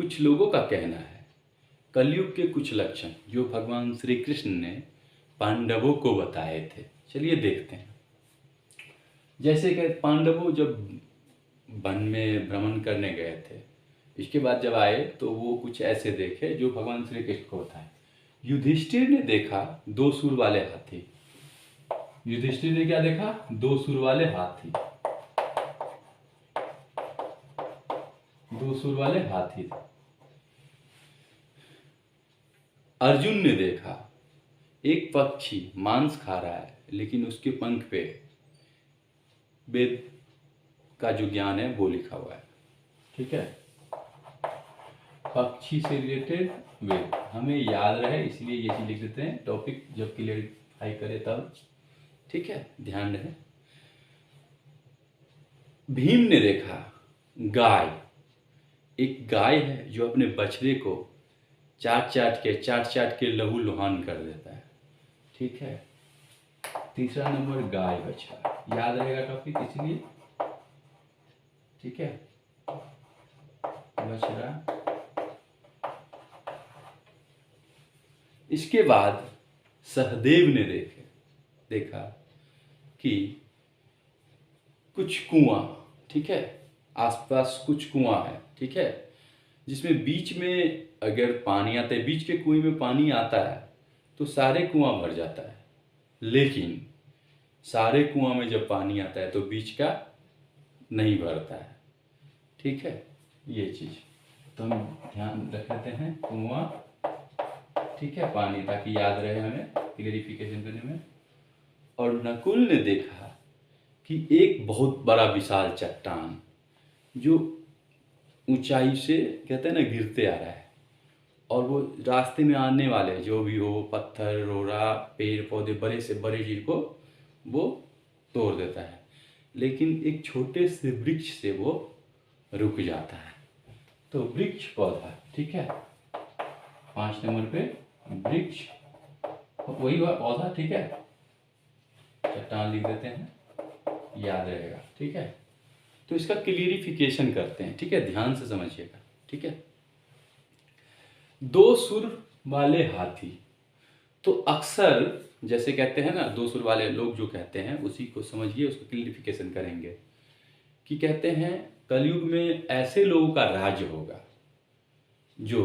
कुछ लोगों का कहना है कलयुग के कुछ लक्षण जो भगवान श्री कृष्ण ने पांडवों को बताए थे। चलिए देखते हैं। जैसे कि पांडवों जब वन में भ्रमण करने गए थे, इसके बाद जब आए तो वो कुछ ऐसे देखे जो भगवान श्री कृष्ण को बताए। युधिष्ठिर ने देखा दो सुर वाले हाथी। युधिष्ठिर ने क्या देखा? दो सुर वाले हाथी। दो सुर वाले हाथी। अर्जुन ने देखा एक पक्षी मांस खा रहा है लेकिन उसके पंख पे वेद का जो ज्ञान है वो लिखा हुआ है। ठीक है, पक्षी से रिलेटेड वेद हमें याद रहे इसलिए ये चीज लिख देते हैं, टॉपिक जब क्लियरिफाई करे तब। ठीक है, ध्यान रहे। भीम ने देखा गाय। एक गाय है जो अपने बछड़े को चाट चाट के लहू लुहान कर देता है। ठीक है, तीसरा नंबर गाय बछड़ा, याद रहेगा टॉपिक इसलिए। ठीक है, बछड़ा। इसके बाद सहदेव ने देखा कि कुछ कुआं, ठीक है, आसपास कुछ कुआं है। ठीक है, जिसमें बीच में अगर पानी आता है, बीच के कुएं में पानी आता है तो सारे कुआं भर जाता है, लेकिन सारे कुआं में जब पानी आता है तो बीच का नहीं भरता है। ठीक है, ये चीज तो हम ध्यान रख लेते हैं। कुआं, ठीक है, पानी, ताकि याद रहे हमें क्लियरिफिकेशन करने में। और नकुल ने देखा कि एक बहुत बड़ा विशाल चट्टान जो ऊंचाई से कहते हैं ना गिरते आ रहा है, और वो रास्ते में आने वाले जो भी हो, पत्थर, रोड़ा, पेड़ पौधे, बड़े से बड़े चीज को वो तोड़ देता है, लेकिन एक छोटे से वृक्ष से वो रुक जाता है। तो वृक्ष पौधा, ठीक है, 5 नंबर पे वृक्ष, वही हुआ पौधा। ठीक है, चट्टान लिख देते हैं, याद रहेगा। ठीक है, तो इसका क्लियरिफिकेशन करते हैं। ठीक है, ध्यान से समझिएगा। ठीक है, दो सुर वाले हाथी, तो अक्सर जैसे कहते हैं ना, दो सुर वाले लोग जो कहते हैं उसी को समझिए, उसको क्लियरिफिकेशन करेंगे कि कहते हैं कलयुग में ऐसे लोगों का राज्य होगा जो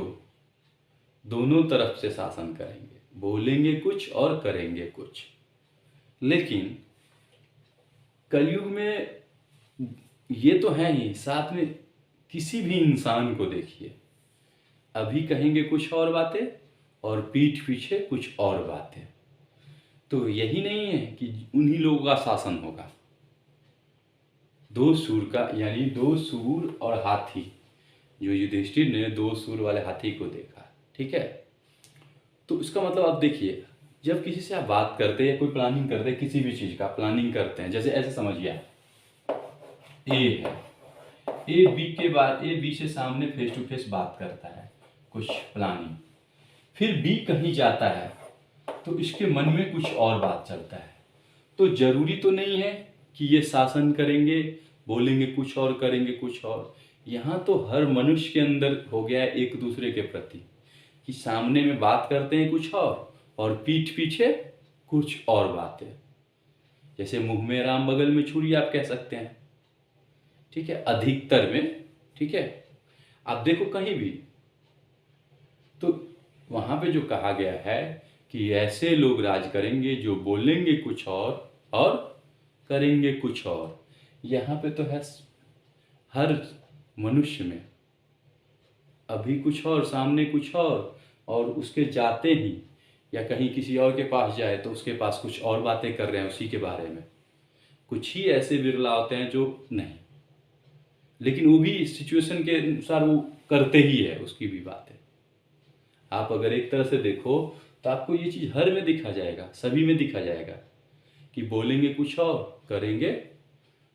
दोनों तरफ से शासन करेंगे, बोलेंगे कुछ और करेंगे कुछ। लेकिन कलयुग में ये तो है ही, साथ में किसी भी इंसान को देखिए, अभी कहेंगे कुछ और बातें और पीठ पीछे कुछ और बातें। तो यही नहीं है कि उन्हीं लोगों का शासन होगा। दो सूर का, यानी दो सूर और हाथी, जो युधिष्ठिर ने दो सूर वाले हाथी को देखा। ठीक है, तो इसका मतलब आप देखिए, जब किसी से आप बात करते हैं, कोई प्लानिंग करते हैं, किसी भी चीज का प्लानिंग करते हैं, जैसे ऐसे समझिए ए है, ए बी के बाद ए बी से सामने फेस टू फेस बात करता है, कुछ प्लानिंग, फिर बी कहीं जाता है तो इसके मन में कुछ और बात चलता है। तो जरूरी तो नहीं है कि ये शासन करेंगे, बोलेंगे कुछ और करेंगे कुछ और। यहाँ तो हर मनुष्य के अंदर हो गया है एक दूसरे के प्रति, कि सामने में बात करते हैं कुछ और पीठ पीछे कुछ और बातें। जैसे मुंह में राम बगल में छुरी आप कह सकते हैं। ठीक है, अधिकतर में। ठीक है, आप देखो कहीं भी तो वहां पे जो कहा गया है कि ऐसे लोग राज करेंगे जो बोलेंगे कुछ और करेंगे कुछ और। यहाँ पे तो है हर मनुष्य में अभी कुछ और, सामने कुछ और उसके जाते ही या कहीं किसी और के पास जाए तो उसके पास कुछ और बातें कर रहे हैं उसी के बारे में। कुछ ही ऐसे बिरला होते हैं जो नहीं, लेकिन वो भी सिचुएशन के अनुसार वो करते ही है उसकी भी बातें। आप अगर एक तरह से देखो तो आपको ये चीज हर में दिखा जाएगा, सभी में दिखा जाएगा कि बोलेंगे कुछ और, करेंगे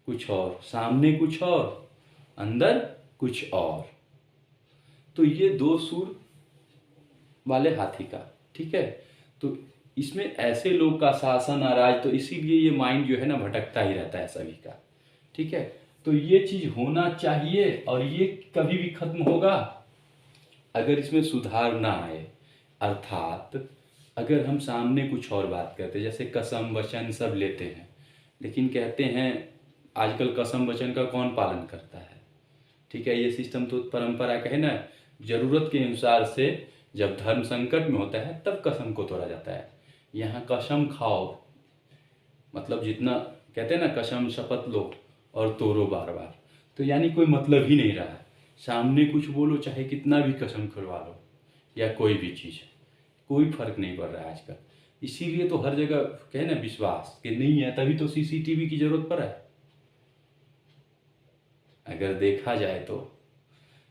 कुछ और, सामने कुछ और, अंदर कुछ और। तो ये दो सूर वाले हाथी का, ठीक है, तो इसमें ऐसे लोग का शासन आ राज, तो इसीलिए ये माइंड जो है ना भटकता ही रहता है सभी का। ठीक है, तो ये चीज होना चाहिए और ये कभी भी खत्म होगा अगर इसमें सुधार ना आए, अर्थात अगर हम सामने कुछ और बात करते हैं, जैसे कसम वचन सब लेते हैं, लेकिन कहते हैं आजकल कसम वचन का कौन पालन करता है। ठीक है, ये सिस्टम तो परंपरा का है ना, जरूरत के अनुसार से जब धर्म संकट में होता है तब कसम को तोड़ा जाता है। यहाँ कसम खाओ मतलब जितना कहते हैं ना, कसम शपथ लो और तोड़ो बार बार, तो यानी कोई मतलब ही नहीं रहा है। सामने कुछ बोलो, चाहे कितना भी कसम खुलवा लो या कोई भी चीज़, कोई फर्क नहीं पड़ रहा है आजकल। इसीलिए तो हर जगह कहे ना विश्वास कि नहीं है, तभी तो सीसीटीवी की जरूरत पड़ा है अगर देखा जाए तो।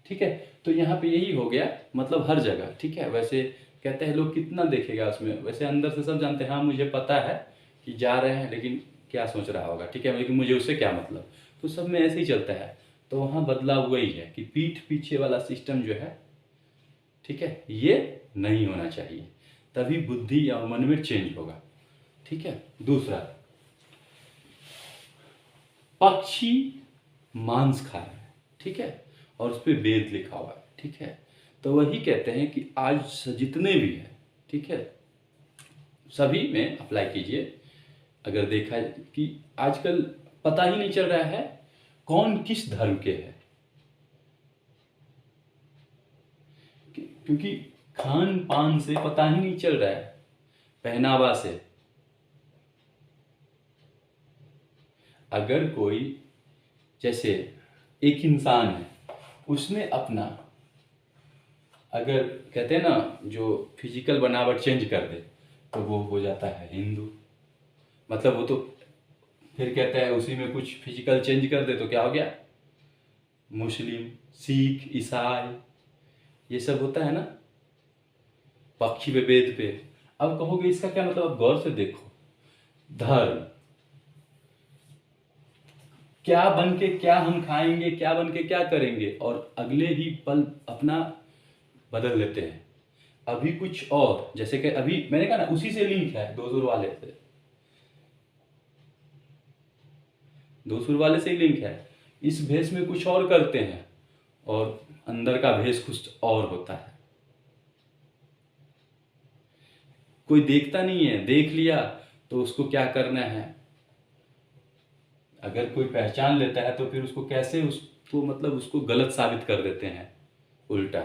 ठीक है, तो यहाँ पे यही हो गया, मतलब हर जगह। ठीक है, वैसे कहते हैं लोग कितना देखेगा उसमें, वैसे अंदर से सब जानते हैं, हाँ मुझे पता है कि जा रहे हैं, लेकिन क्या सोच रहा होगा। ठीक है, लेकिन मुझे उससे क्या मतलब, तो सब में ऐसे ही चलता है। तो वहाँ बदलाव वही है कि पीठ पीछे वाला सिस्टम जो है, ठीक है, ये नहीं होना चाहिए, तभी बुद्धि और मन में चेंज होगा। ठीक है, दूसरा, पक्षी मांस खा रहा है, ठीक है, और उस पर वेद लिखा हुआ है। ठीक है, तो वही कहते हैं कि आज जितने भी हैं, ठीक है, सभी में अप्लाई कीजिए। अगर देखा कि आजकल पता ही नहीं चल रहा है कौन किस धर्म के है, क्योंकि खान पान से पता ही नहीं चल रहा है, पहनावा से। अगर कोई जैसे एक इंसान है, उसने अपना अगर कहते हैं ना जो फिजिकल बनावट चेंज कर दे तो वो हो जाता है हिंदू। मतलब वो तो फिर कहता है उसी में कुछ फिजिकल चेंज कर दे तो क्या हो गया, मुस्लिम, सिख, ईसाई, ये सब होता है ना पक्षी पे वेद पे। अब कहोगे इसका क्या मतलब, अब गौर से देखो, धर्म क्या बन के क्या हम खाएंगे, क्या बन के क्या करेंगे, और अगले ही पल अपना बदल लेते हैं। अभी कुछ और, जैसे कि अभी मैंने कहा ना उसी से लिंक है, दो सुर वाले से, दो सुर वाले से ही लिंक है। इस भेष में कुछ और करते हैं और अंदर का भेष कुछ और होता है। कोई देखता नहीं है, देख लिया तो उसको क्या करना है, अगर कोई पहचान लेता है तो फिर उसको कैसे उसको मतलब उसको गलत साबित कर देते हैं उल्टा।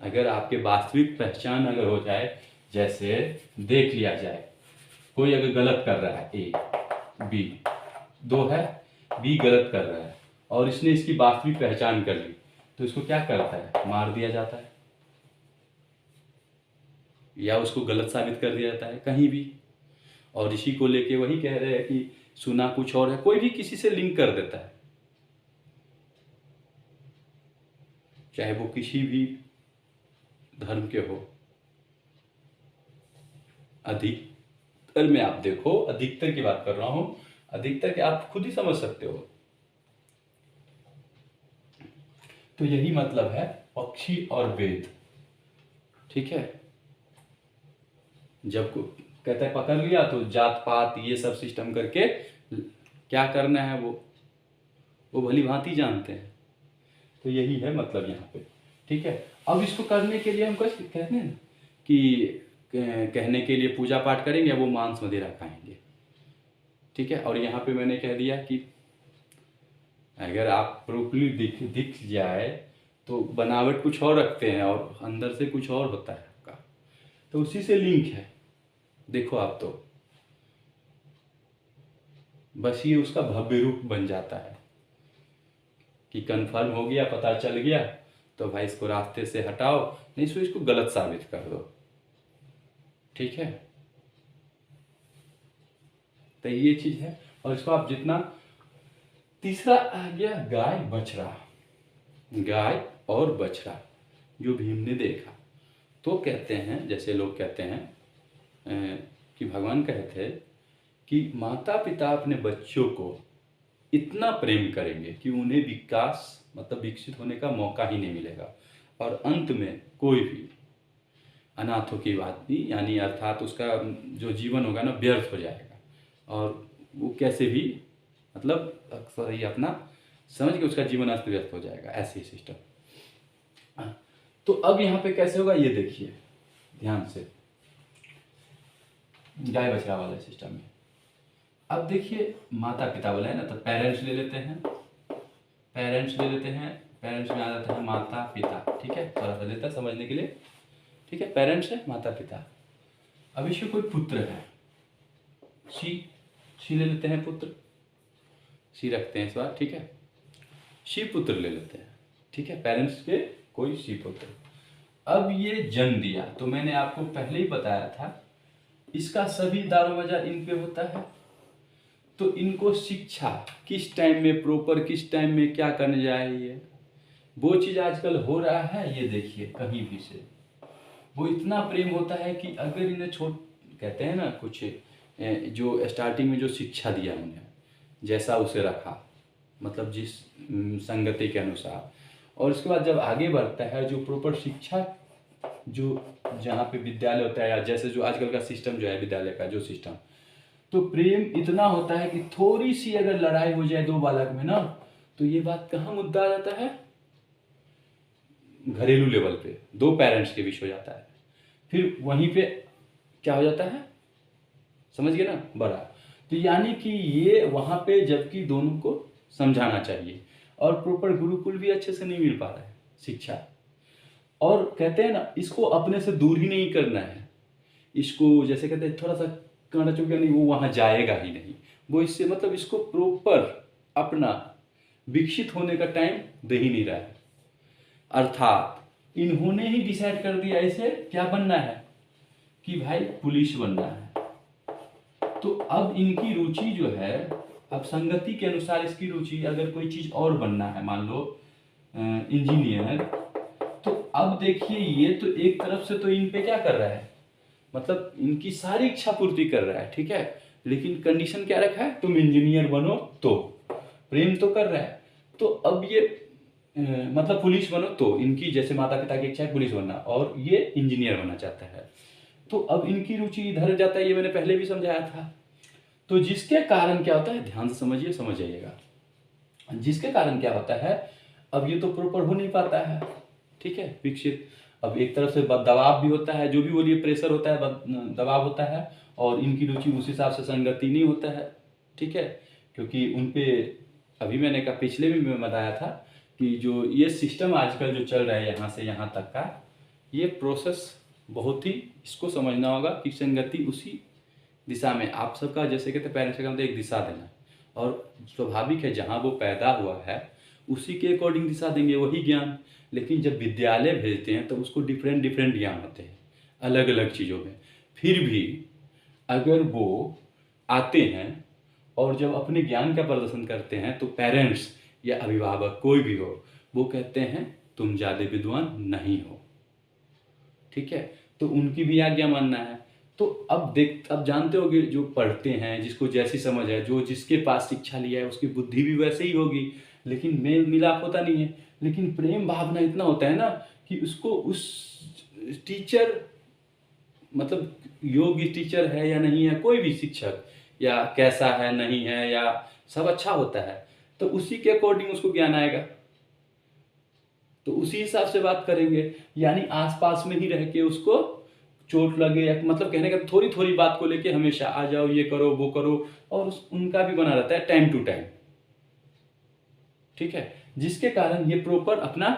अगर आपके वास्तविक पहचान अगर हो जाए, जैसे देख लिया जाए कोई अगर गलत कर रहा है, ए बी दो है, बी गलत कर रहा है और इसने इसकी वास्तविक पहचान कर ली, तो इसको क्या करता है, मार दिया जाता है या उसको गलत साबित कर दिया जाता है कहीं भी। और इसी को लेके वही कह रहे हैं कि सुना कुछ और है, कोई भी किसी से लिंक कर देता है, चाहे वो किसी भी धर्म के हो। अधिकतर में आप देखो, अधिकतर की बात कर रहा हूं, अधिकतर के आप खुद ही समझ सकते हो। तो यही मतलब है पक्षी और वेद। ठीक है, जब को कहता है पकड़ लिया तो जात पात ये सब सिस्टम करके क्या करना है वो भली भांति जानते हैं। तो यही है मतलब यहाँ पे। ठीक है, अब इसको करने के लिए हम कैसे कहते हैं कि कहने के लिए पूजा पाठ करेंगे, वो मांस मदिरा खाएंगे। ठीक है, और यहाँ पे मैंने कह दिया कि अगर आप प्रोपरली दिख जाए तो बनावट कुछ और रखते हैं और अंदर से कुछ और होता है आपका, तो उसी से लिंक है। देखो आप तो बस ये उसका भव्य रूप बन जाता है कि कंफर्म हो गया, पता चल गया तो भाई इसको रास्ते से हटाओ, नहीं तो इसको गलत साबित कर दो। ठीक है, तो ये चीज है। और इसको आप जितना, तीसरा आ गया गाय बछड़ा, गाय और बछड़ा जो भीम ने देखा। तो कहते हैं, जैसे लोग कहते हैं कि भगवान कहते हैं कि माता पिता अपने बच्चों को इतना प्रेम करेंगे कि उन्हें विकास मतलब विकसित होने का मौका ही नहीं मिलेगा, और अंत में कोई भी अनाथों की बात भी, यानी अर्थात उसका जो जीवन होगा ना व्यर्थ हो जाएगा, और वो कैसे भी मतलब सही अपना समझ के उसका जीवन अस्त व्यस्त हो जाएगा, ऐसे ही सिस्टम। तो अब यहाँ पे कैसे होगा ये देखिए ध्यान से, गाय बछड़ा वाला सिस्टम में। अब देखिए माता पिता बोला है ना, तो पेरेंट्स ले लेते हैं, पेरेंट्स ले लेते हैं, पेरेंट्स में आ जाता है माता पिता, ठीक है, थोड़ा सा लेता समझने के लिए, ठीक है, पेरेंट्स है माता पिता। अब इसमें कोई पुत्र है, सी ले लेते हैं, पुत्र सी रखते हैं इस बार, ठीक है, सी पुत्र ले लेते हैं, ठीक है, पेरेंट्स के कोई सी पुत्र। अब ये जन्म दिया, तो मैंने आपको पहले ही बताया था इसका सभी दारोमदार इन पे होता है। तो इनको शिक्षा किस टाइम में प्रॉपर, किस टाइम में क्या करने जाए, वो चीज़ आजकल हो रहा है। ये देखिए कहीं भी से वो इतना प्रेम होता है कि अगर इन्हें कहते हैं ना कुछ जो स्टार्टिंग में जो शिक्षा दिया उन्हें, जैसा उसे रखा, मतलब जिस संगति के अनुसार, और उसके बाद जब आगे बढ़ता है जो प्रॉपर शिक्षा, जो जहाँ पे विद्यालय होता है, या जैसे जो आजकल का सिस्टम जो है विद्यालय का जो सिस्टम, तो प्रेम इतना होता है कि थोड़ी सी अगर लड़ाई हो जाए दो बालक में ना, तो ये बात कहाँ मुद्दा आ जाता है, घरेलू लेवल पे दो पेरेंट्स के बीच हो जाता है, फिर वहीं पे क्या हो जाता है, समझ गए ना, बड़ा। तो यानी कि ये वहाँ पे, जबकि दोनों को समझाना चाहिए, और प्रॉपर गुरुकुल भी अच्छे से नहीं मिल पा रहा है शिक्षा, और कहते हैं ना इसको अपने से दूर ही नहीं करना है, इसको जैसे कहते हैं थोड़ा सा कांटा चुभ गया नहीं, वो वहाँ जाएगा ही नहीं, वो इससे मतलब इसको प्रॉपर अपना विकसित होने का टाइम दे ही नहीं रहा है। अर्थात इन्होंने ही डिसाइड कर दिया इसे क्या बनना है, कि भाई पुलिस बनना है। तो अब इनकी रुचि जो है, अब संगति के अनुसार इसकी रुचि, अगर कोई चीज़ और बनना है, मान लो इंजीनियर, तो अब देखिए ये तो एक तरफ से तो इन पे क्या कर रहा है, मतलब इनकी सारी इच्छा पूर्ति कर रहा है, ठीक है, लेकिन कंडीशन क्या रखा है, तुम इंजीनियर बनो, तो प्रेम तो कर रहा है। तो अब ये मतलब पुलिस बनो, तो इनकी जैसे माता पिता की इच्छा है पुलिस बनना, और ये इंजीनियर बनना चाहता है, तो अब इनकी रुचि इधर जाता है, ये मैंने पहले भी समझाया था। तो जिसके कारण क्या होता है, ध्यान से समझिए, समझ जाइएगा, जिसके कारण क्या होता है, अब ये तो प्रॉपर हो नहीं पाता है, ठीक है, विकसित। अब एक तरफ से दबाव भी होता है, जो भी बोलिए प्रेशर होता है, दबाव होता है, और इनकी रुचि उस हिसाब से संगति नहीं होता है, ठीक है, क्योंकि उन पे अभी मैंने कहा, पिछले भी मैं बताया था कि जो ये सिस्टम आजकल जो चल रहा है यहाँ से यहाँ तक का, ये प्रोसेस बहुत ही, इसको समझना होगा कि संगति उसी दिशा में, आप सबका जैसे कहते हैं पेरेंट्स का मतलब एक दिशा देना, और स्वाभाविक है जहाँ वो पैदा हुआ है उसी के अकॉर्डिंग दिशा देंगे, वही ज्ञान। लेकिन जब विद्यालय भेजते हैं तो उसको डिफरेंट डिफरेंट ज्ञान होते हैं अलग अलग चीज़ों में। फिर भी अगर वो आते हैं और जब अपने ज्ञान का प्रदर्शन करते हैं, तो पेरेंट्स या अभिभावक कोई भी हो, वो कहते हैं तुम ज़्यादा विद्वान नहीं हो, ठीक है, तो उनकी भी आज्ञा मानना है। तो अब जानते होगे, जो पढ़ते हैं, जिसको जैसी समझ है, जो जिसके पास शिक्षा लिया है उसकी बुद्धि भी वैसे ही होगी, लेकिन मेल मिलाप होता नहीं है। लेकिन प्रेम भावना इतना होता है ना कि उसको उस टीचर, मतलब योग्य टीचर है या नहीं है, कोई भी शिक्षक, या कैसा है नहीं है, या सब अच्छा होता है, तो उसी के अकॉर्डिंग उसको ज्ञान आएगा, तो उसी हिसाब से बात करेंगे। यानी आसपास में ही रह के उसको चोट लगे, या मतलब कहने का थोड़ी थोड़ी बात को लेके हमेशा आ जाओ, ये करो वो करो, और उनका भी बना रहता है टाइम टू टाइम, ठीक है, जिसके कारण ये प्रॉपर अपना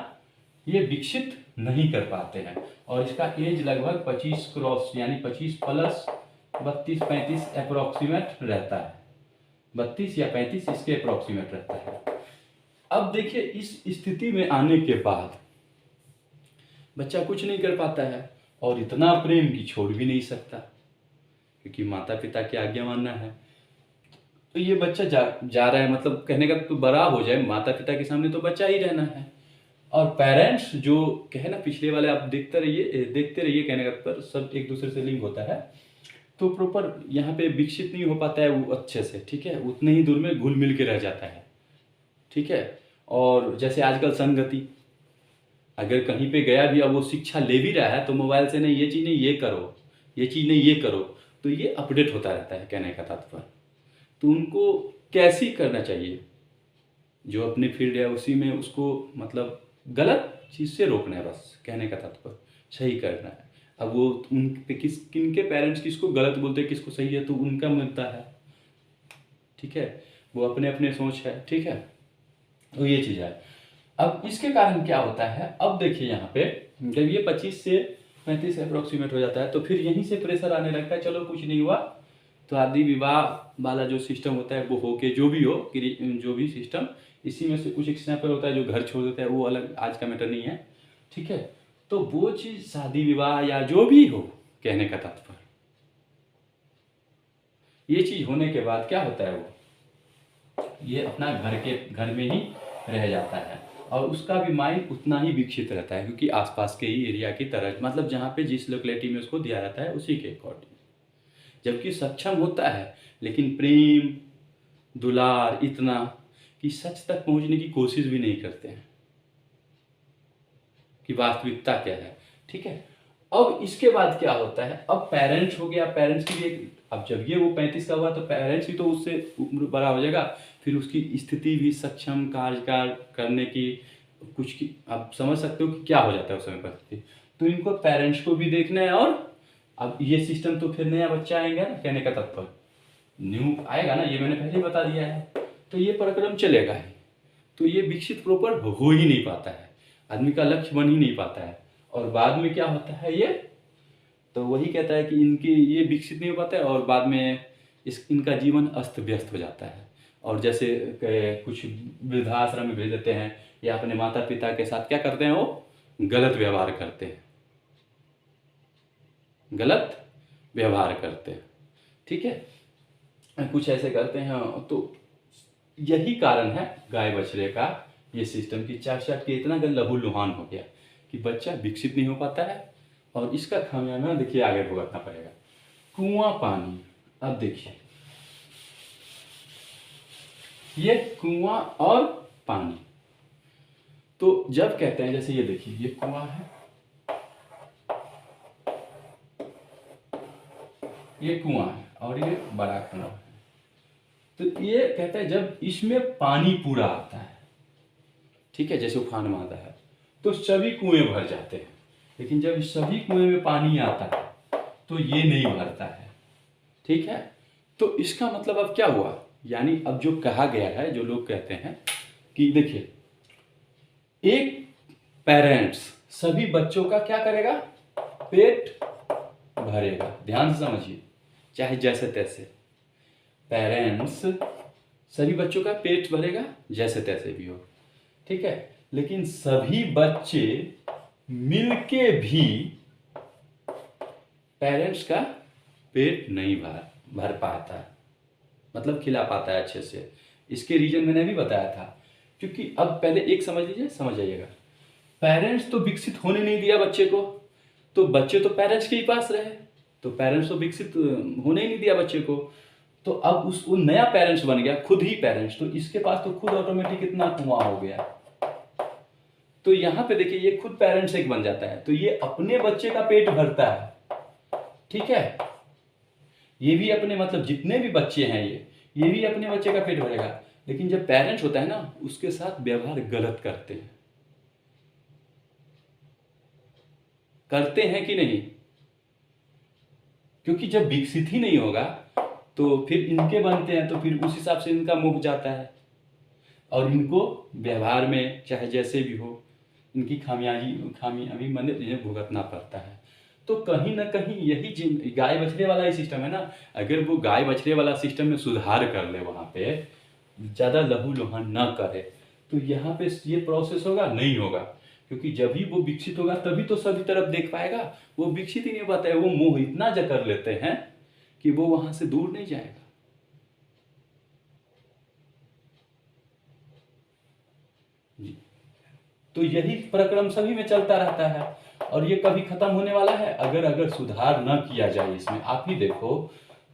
ये विकसित नहीं कर पाते हैं। और इसका एज लगभग 25 क्रॉस, यानी 25 प्लस 32-35 अप्रोक्सीमेट रहता है, 32 या 35 इसके अप्रोक्सीमेट रहता है। अब देखिए इस स्थिति में आने के बाद बच्चा कुछ नहीं कर पाता है, और इतना प्रेम की छोड़ भी नहीं सकता, क्योंकि माता पिता की आज्ञा मानना है। तो ये बच्चा जा रहा है, मतलब कहने का तो बड़ा हो जाए, माता पिता के सामने तो बच्चा ही रहना है। और पेरेंट्स जो कहे ना, पिछले वाले आप देखते रहिए कहने का पर सब एक दूसरे से लिंक होता है, तो प्रॉपर यहाँ पे विकसित नहीं हो पाता है वो अच्छे से, ठीक है, उतने ही दूर में घुल मिल के रह जाता है, ठीक है। और जैसे आजकल संगति, अगर कहीं पे गया भी, अब वो शिक्षा ले भी रहा है, तो मोबाइल से नहीं, ये चीज़ नहीं ये करो, ये चीज़ नहीं ये करो, तो ये अपडेट होता रहता है, कहने का तात्पर्य। तो उनको कैसे करना चाहिए, जो अपनी फील्ड है उसी में उसको, मतलब गलत चीज़ से रोकना है, बस कहने का तात्पर्य सही करना है। अब वो उन पे किनके पेरेंट्स किसको गलत बोलते हैं किसको सही है तो उनका मुद्दा है, ठीक है, वो अपने अपने सोच है, ठीक है। तो ये चीज़ है। अब इसके कारण क्या होता है, अब देखिए यहाँ पे जब ये 25 से 35 अप्रोक्सीमेट हो जाता है तो फिर यहीं से प्रेशर आने लगता है, चलो कुछ नहीं हुआ तो आदि विवाह वाला जो सिस्टम होता है वो हो के जो भी हो जो भी सिस्टम, इसी में से कुछ एक स्नैपर होता है जो घर छोड़ देता है, वो अलग आज का मैटर नहीं है, ठीक है। तो वो चीज़ शादी विवाह या जो भी हो, कहने का तात्पर्य ये चीज़ होने के बाद क्या होता है, वो ये अपना घर में ही रह जाता है और उसका भी माइंड उतना ही विकसित रहता है क्योंकि आसपास के ही एरिया की तरह, मतलब जहाँ पे जिस लोकेलिटी में उसको दिया जाता है उसी के अकॉर्डिंग, जबकि सक्षम होता है लेकिन प्रेम दुलार इतना कि सच तक पहुँचने की कोशिश भी नहीं करते हैं कि वास्तविकता क्या है, ठीक है। अब इसके बाद क्या होता है, अब पेरेंट्स हो गया, पेरेंट्स की भी एक, अब जब ये वो 35 का हुआ तो पेरेंट्स भी तो उससे उम्र बड़ा हो जाएगा, फिर उसकी स्थिति भी सक्षम कार्यकाल करने की कुछ की, आप समझ सकते हो कि क्या हो जाता है उस समय परिस्थिति। तो इनको पेरेंट्स को भी देखना है और अब ये सिस्टम तो फिर नया बच्चा आएगा ना, कहने का तात्पर्य न्यू आएगा ना, ये मैंने पहले ही बता दिया है, तो ये प्रक्रम चलेगा ही, तो ये विकसित प्रॉपर हो ही नहीं पाता है, आदमी का लक्ष्य बन ही नहीं पाता है और बाद में क्या होता है ये, तो वही कहता है कि इनके ये विकसित नहीं हो पाता है और बाद में इनका जीवन अस्त व्यस्त हो जाता है। और जैसे कुछ वृद्धाश्रम में भेज देते हैं या अपने माता पिता के साथ क्या करते हैं, वो गलत व्यवहार करते हैं, गलत व्यवहार करते हैं, ठीक है, कुछ ऐसे करते हैं। तो यही कारण है गाय बछड़े का ये सिस्टम की 4 के इतना लहूलुहान हो गया कि बच्चा विकसित नहीं हो पाता है और इसका खामियाजा देखिए आगे भुगतना पड़ेगा। कुआं पानी, अब देखिए ये कुआं और पानी, तो जब कहते हैं जैसे ये देखिए ये कुआं है, ये कुआं है और ये बड़ा खंड है, तो ये कहता है जब इसमें पानी पूरा आता है, ठीक है, जैसे उफान मारता है तो सभी कुएं भर जाते हैं, लेकिन जब इस सभी कुएं में पानी आता है तो ये नहीं भरता है, ठीक है। तो इसका मतलब अब क्या हुआ, यानी अब जो कहा गया है, जो लोग कहते हैं कि देखिए एक पेरेंट्स सभी बच्चों का क्या करेगा, पेट भरेगा, ध्यान से समझिए, चाहे जैसे तैसे, पेरेंट्स सभी बच्चों का पेट भरेगा जैसे तैसे भी हो, ठीक है, लेकिन सभी बच्चे मिलके भी पेरेंट्स का पेट नहीं भर पाता, मतलब खिला पाता है अच्छे से। इसके रीजन मैंने भी बताया था, क्योंकि अब पहले एक समझ लीजिए, समझ जाइएगा, पेरेंट्स तो विकसित होने नहीं दिया बच्चे को, तो बच्चे तो पेरेंट्स के ही पास रहे, तो पेरेंट्स तो विकसित होने ही नहीं दिया बच्चे को, तो अब वो नया पेरेंट्स बन गया, खुद ही पेरेंट्स, तो इसके पास तो खुद ऑटोमेटिक इतना कुआं हो गया। तो यहाँ पे देखिए ये खुद पेरेंट्स एक बन जाता है, तो ये अपने बच्चे का पेट भरता है, ठीक है, ये भी अपने, मतलब जितने भी बच्चे हैं ये भी अपने बच्चे का पेट भरेगा, लेकिन जब पेरेंट्स होता है ना उसके साथ व्यवहार गलत करते हैं कि नहीं, क्योंकि जब विकसित ही नहीं होगा तो फिर इनके बनते हैं, तो फिर उस हिसाब से इनका मुख जाता है और इनको व्यवहार में चाहे जैसे भी हो इनकी खामियाबी मन इन्हें भुगतना पड़ता है। तो कहीं ना कहीं यही गाय बछड़े वाला ही सिस्टम है ना, अगर वो गाय बछड़े वाला सिस्टम में सुधार कर ले, वहाँ पे ज़्यादा लहूलुहान ना करे, तो यहाँ पे ये प्रोसेस होगा नहीं होगा, क्योंकि जब ही वो विकसित होगा तभी तो सभी तरफ देख पाएगा, वो विकसित ही नहीं हो पाता है, वो मोह इतना जकड़ लेते हैं कि वो वहां से दूर नहीं जाएगा। तो यही प्रक्रम सभी में चलता रहता है और ये कभी खत्म होने वाला है अगर सुधार न किया जाए इसमें। आप ही देखो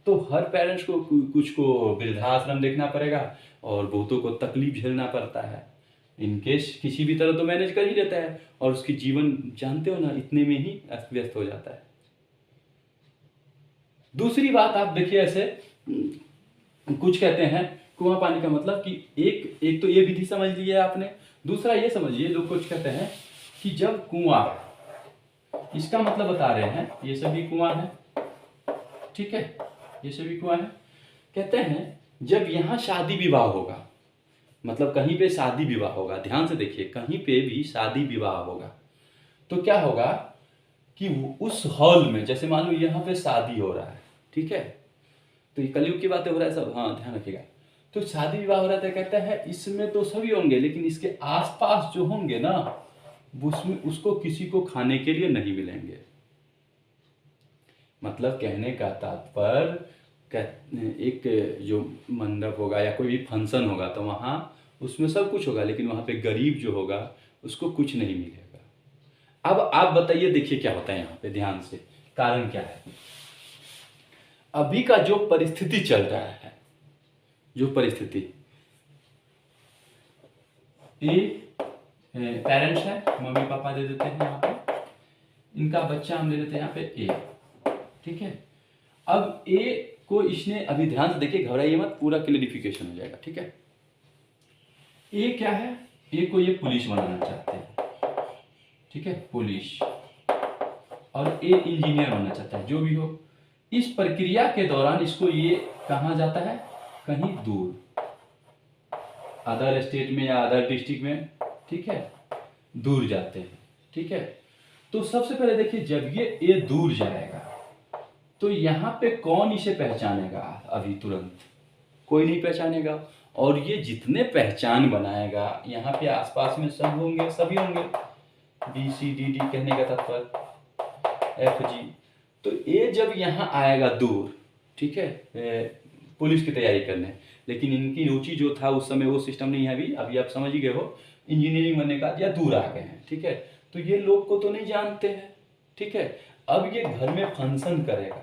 तो हर पेरेंट्स को कुछ को वृद्धाश्रम देखना पड़ेगा और बहुतों को तकलीफ झेलना पड़ता है, इनकेस किसी भी तरह तो मैनेज कर ही लेता है और उसकी जीवन जानते हो ना इतने में ही अस्त व्यस्त हो जाता है। दूसरी बात आप देखिए, ऐसे कुछ कहते हैं कुआं पानी का मतलब कि एक तो ये विधि समझ लिया आपने, दूसरा ये समझिए लोग कुछ कहते हैं कि जब कुआं, इसका मतलब बता रहे हैं ये सभी कुआं है, ठीक है, ये सभी कुआं है। कहते हैं जब यहाँ शादी विवाह होगा, मतलब कहीं पे शादी विवाह होगा, ध्यान से देखिए, कहीं पे भी शादी विवाह होगा तो क्या होगा कि उस हॉल में, जैसे मान लो यहाँ पे शादी हो रहा है, ठीक है, तो ये कलयुग की बातें हो रहा है सब, हाँ ध्यान रखिएगा। तो शादी विवाह हो रहा था, कहता है इसमें तो सभी होंगे लेकिन इसके आसपास जो होंगे ना, उसमें उसको किसी को खाने के लिए नहीं मिलेंगे। मतलब कहने का तात्पर्य, एक जो मंडप होगा या कोई भी फंक्शन होगा तो वहाँ उसमें सब कुछ होगा लेकिन वहाँ पे गरीब जो होगा उसको कुछ नहीं मिलेगा। अब आप बताइए, देखिए क्या होता है यहाँ पे, ध्यान से, कारण क्या है। अभी का जो परिस्थिति चल रहा है, जो परिस्थिति, ये पेरेंट्स है, मम्मी पापा दे देते हैं यहाँ पे, इनका बच्चा हम दे देते हैं यहाँ पे ए, ठीक है। अब ए को इसने, अभी ध्यान से देखिए, घबराइए मत, पूरा क्लियरिफिकेशन हो जाएगा, ठीक है। ए क्या है, ए को ये पुलिस बनाना चाहते हैं, ठीक है, पुलिस, और ए इंजीनियर बनना चाहता है, जो भी हो। इस प्रक्रिया के दौरान इसको ये कहाँ जाता है, कहीं दूर, अदर स्टेट में या अदर डिस्ट्रिक्ट में, ठीक है, दूर जाते हैं, ठीक है। तो सबसे पहले देखिए, जब ये दूर जाएगा तो यहाँ पे कौन इसे पहचानेगा, अभी तुरंत कोई नहीं पहचानेगा, और ये जितने पहचान बनाएगा यहाँ पे आसपास में सब होंगे, सभी होंगे, बी सी डी डी कहने का तात्पर्य, एफ जी। तो ये जब यहाँ आएगा दूर, ठीक है, पुलिस की तैयारी करने, लेकिन इनकी रुचि जो था उस समय वो सिस्टम नहीं है, अभी आप समझ ही गए हो, इंजीनियरिंग बनने का, या दूर आ गए हैं, ठीक है। तो ये लोग को तो नहीं जानते हैं, ठीक है। अब ये घर में फंक्शन करेगा,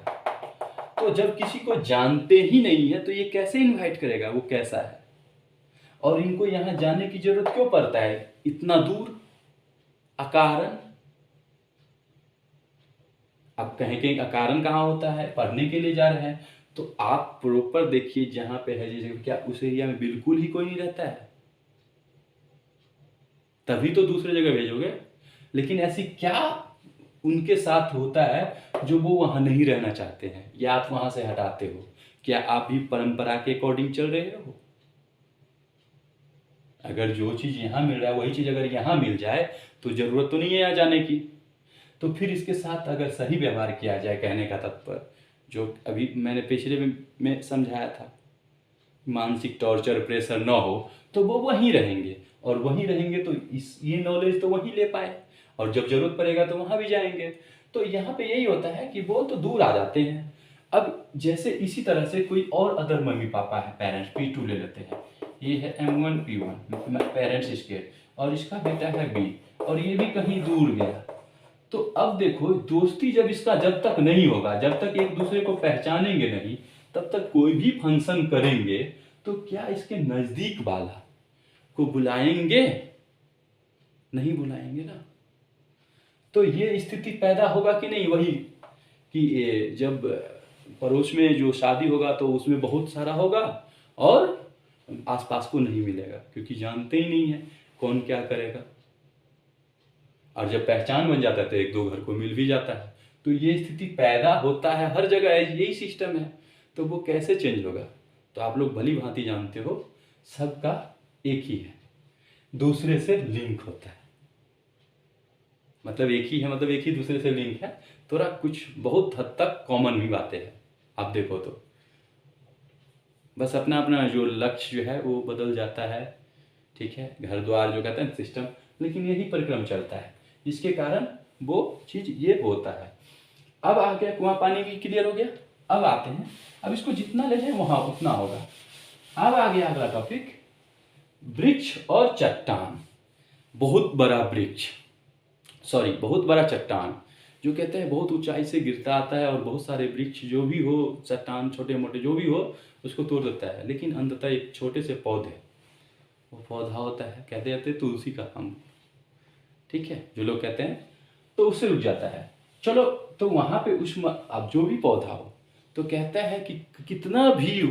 तो जब किसी को जानते ही नहीं है तो ये कैसे इनवाइट करेगा, वो कैसा है, और इनको यहाँ जाने की जरूरत क्यों पड़ता है इतना दूर, अकारण। अब कहीं कहीं अकारण कहाँ होता है, पढ़ने के लिए जा रहे हैं, तो आप प्रॉपर देखिए जहां पे है, जैसे क्या उस एरिया में बिल्कुल ही कोई नहीं रहता है, तभी तो दूसरे जगह भेजोगे। लेकिन ऐसी क्या उनके साथ होता है जो वो वहां नहीं रहना चाहते हैं, या आप वहां से हटाते हो? क्या आप भी परंपरा के अकॉर्डिंग चल रहे हो? अगर जो चीज यहाँ मिल रहा है वही चीज अगर यहाँ मिल जाए तो जरूरत तो नहीं है यहाँ जाने की। तो फिर इसके साथ अगर सही व्यवहार किया जाए, कहने का तात्पर्य जो अभी मैंने पिछले में समझाया था, मानसिक टॉर्चर प्रेशर ना हो, तो वो वहीं रहेंगे, और वहीं रहेंगे तो ये नॉलेज तो वहीं ले पाए, और जब जरूरत पड़ेगा तो वहां भी जाएंगे। तो यहाँ पे यही होता है कि वो तो दूर आ जाते हैं। अब जैसे इसी तरह से कोई और अदर मम्मी पापा है, पेरेंट्स P2 ले लेते हैं, ये है M1 P1 पेरेंट्स इसके, और इसका बेटा है B, और ये भी कहीं दूर गया। तो अब देखो, दोस्ती जब इसका जब तक नहीं होगा, जब तक एक दूसरे को पहचानेंगे नहीं, तब तक कोई भी फंक्शन करेंगे तो क्या इसके नजदीक वाला को बुलाएंगे? नहीं बुलाएंगे ना। तो ये स्थिति पैदा होगा कि नहीं, वही कि जब पड़ोस में जो शादी होगा तो उसमें बहुत सारा होगा और आसपास को नहीं मिलेगा, क्योंकि जानते ही नहीं है कौन क्या करेगा। और जब पहचान बन जाता है तो एक दो घर को मिल भी जाता है। तो ये स्थिति पैदा होता है हर जगह, यही सिस्टम है। तो वो कैसे चेंज होगा? तो आप लोग भली भांति जानते हो, सबका एक ही है, दूसरे से लिंक होता है। मतलब एक ही है, मतलब एक ही दूसरे से लिंक है, थोड़ा कुछ बहुत हद तक कॉमन भी बातें हैं। आप देखो तो बस अपना अपना जो लक्ष्य जो है वो बदल जाता है, ठीक है, घर द्वार जो कहते हैं सिस्टम, लेकिन यही परिक्रम चलता है, जिसके कारण वो चीज ये होता है। अब आ गया कुआं पानी की, क्लियर हो गया। अब आते हैं, अब इसको जितना ले जाए वहां उतना होगा। अब आ गया अगला टॉपिक, वृक्ष और चट्टान। बहुत बड़ा वृक्ष, सॉरी बहुत बड़ा चट्टान, जो कहते हैं बहुत ऊंचाई से गिरता आता है, और बहुत सारे वृक्ष जो भी हो, चट्टान छोटे मोटे जो भी हो, उसको तोड़ देता है। लेकिन अंततः एक छोटे से पौधे, वो पौधा होता है, कहते जाते हैं तुलसी का हम, ठीक है, जो लोग कहते हैं, तो उससे रुक जाता है। चलो, तो वहां पे उस अब जो भी पौधा हो, तो कहता है कि कितना भी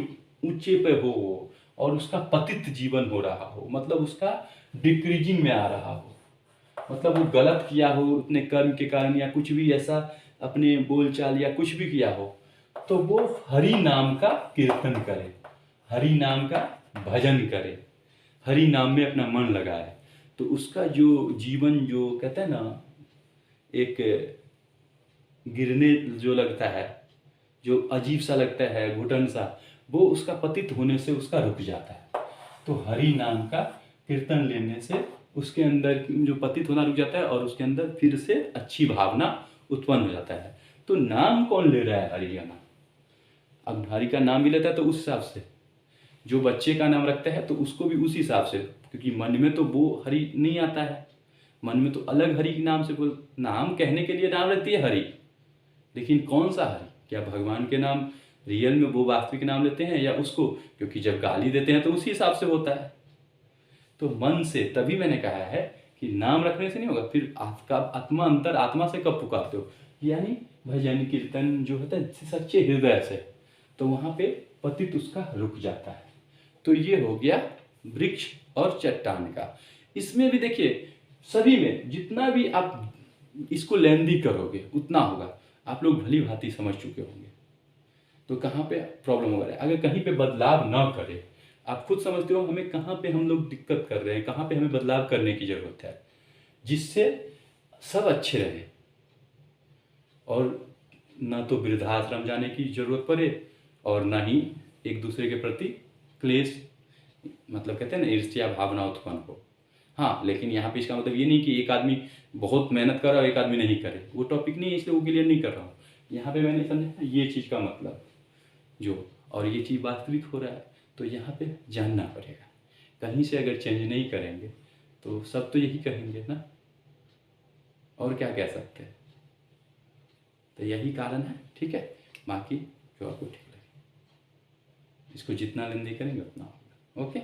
ऊंचे पे हो और उसका पतित जीवन हो रहा हो, मतलब उसका डिक्रीजिंग में आ रहा हो, मतलब वो गलत किया हो अपने कर्म के कारण या कुछ भी ऐसा अपने बोलचाल या कुछ भी किया हो, तो वो हरि नाम का कीर्तन करे, हरि नाम का भजन करे, हरि नाम में अपना मन लगाए, तो उसका जो जीवन जो कहते हैं ना, एक गिरने जो लगता है, जो अजीब सा लगता है, घुटन सा, वो उसका पतित होने से उसका रुक जाता है। तो हरि नाम का कीर्तन लेने से उसके अंदर जो पतित होना रुक जाता है और उसके अंदर फिर से अच्छी भावना उत्पन्न हो जाता है। तो नाम कौन ले रहा है? हरि का नाम। अब हरि का नाम भी लेता है तो उस हिसाब से, जो बच्चे का नाम रखता है तो उसको भी उसी हिसाब से, क्योंकि मन में तो वो हरि नहीं आता है, मन में तो अलग हरि के नाम से बोल, नाम कहने के लिए नाम रखती है हरि, लेकिन कौन सा हरि? क्या भगवान के नाम रियल में वो वास्तविक नाम लेते हैं या उसको, क्योंकि जब गाली देते हैं तो उसी हिसाब से होता है। तो मन से, तभी मैंने कहा है कि नाम रखने से नहीं होगा, फिर आपका आत्मा अंतर आत्मा से कब पुकारते हो, यानी भजन कीर्तन जो होता है सच्चे हृदय से, तो वहाँ पे पतित उसका रुक जाता है। तो ये हो गया वृक्ष और चट्टान का। इसमें भी देखिए, सभी में जितना भी आप इसको लेंदी करोगे उतना होगा, आप लोग भली भांति समझ चुके होंगे। तो कहाँ पे प्रॉब्लम हो रहा है? अगर कहीं पे बदलाव ना करें, आप खुद समझते हो हमें कहाँ पे हम लोग दिक्कत कर रहे हैं, कहाँ पे हमें बदलाव करने की ज़रूरत है, जिससे सब अच्छे रहे और ना तो वृद्धाश्रम जाने की ज़रूरत पड़े और ना ही एक दूसरे के प्रति क्लेश, मतलब कहते हैं ना, ईर्ष्या भावना उत्पन्न हो। हाँ, लेकिन यहाँ पे इसका मतलब ये नहीं कि एक आदमी बहुत मेहनत करे और एक आदमी नहीं करे, वो टॉपिक नहीं है, इसलिए वो क्लियर नहीं कर रहा हूँ। यहाँ पे मैंने समझा ये चीज़ का मतलब जो, और ये चीज़ वास्तविक हो रहा है, तो यहाँ पे जानना पड़ेगा। कहीं से अगर चेंज नहीं करेंगे तो सब तो यही कहेंगे ना, और क्या कह सकते हैं। तो यही कारण है, ठीक है। बाकी जो आपको ठीक लगे, इसको जितना लेंदी करेंगे उतना होगा। ओके।